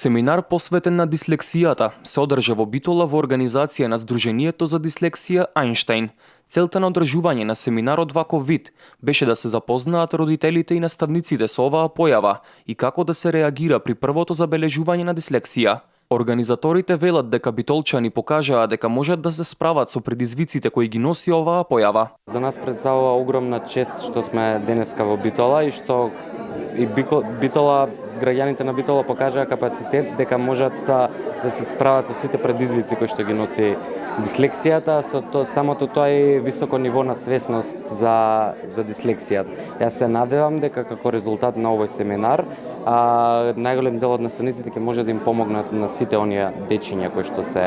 Семинар посветен на дислексијата се одржа во Битола во организација на Сдруженијето за дислексија Ајнштајн. Целта на одржување на семинарот ваков вид беше да се запознаат родителите и наставниците со оваа појава и како да се реагира при првото забележување на дислексија. Организаторите велат дека битолчани покажаа дека можат да се справат со предизвиците кои ги носи оваа појава. За нас представува огромна чест што сме денеска во Битола и што Битола, граѓаните на Битола покажаа капацитет дека можат да се справат со сите предизвици кои што ги носи дислексијата, со самото тоа и високо ниво на свесност за дислексијата. Јас се надевам дека како резултат на овој семинар најголем дел од наставниците ќе може да им помогнат на сите оние дечиња кои што се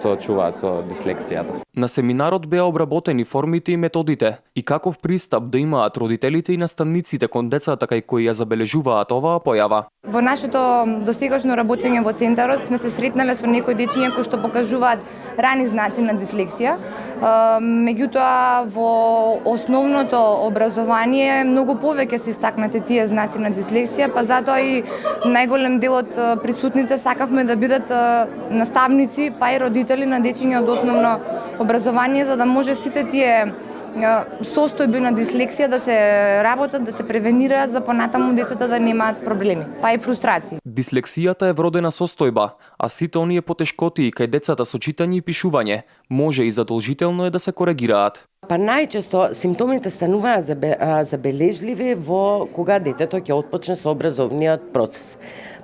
соочуваат со дислексијата. На семинарот беа обработени формите и методите и каков пристап да имаат родителите и наставниците кон децата кај кои ја забележуваат оваа појава. Во нашето досегашно работење во центарот сме се сретнале со некои дечиња кои што покажуваат рани знаци на дислексија. Меѓутоа во основното образование многу повеќе се истакнати тие знаци на дислексија, па затоа и најголем дел од присутните сакавме да бидат наставници, па и родители на дечиња од основно образование, за да може сите тие состојби на дислексија да се работат, да се превенираат за понатаму децата да немаат проблеми, па и фрустрации. Дислексијата е вродена состојба, а сите оние потешкоти кај децата со читање и пишување може и задолжително е да се коригираат. Па најчесто симптомите стануваат забележливи во кога детето ќе отпочне со образовниот процес.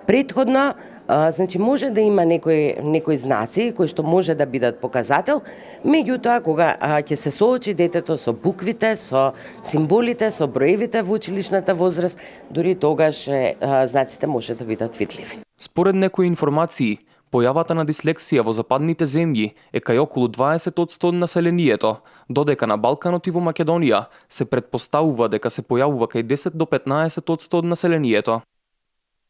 Претходно, значи може да има некои знаци кои што може да бидат показател, меѓутоа кога ќе се соочи детето со буквите, со символите, со броевите во училишната возраст, дури тогаш знаците може да бидат видливи. Според некои информации, појавата на дислексија во западните земји е кај околу 20% од населението, додека на Балканот и во Македонија се претпоставува дека се појавува кај 10 до 15% од населението.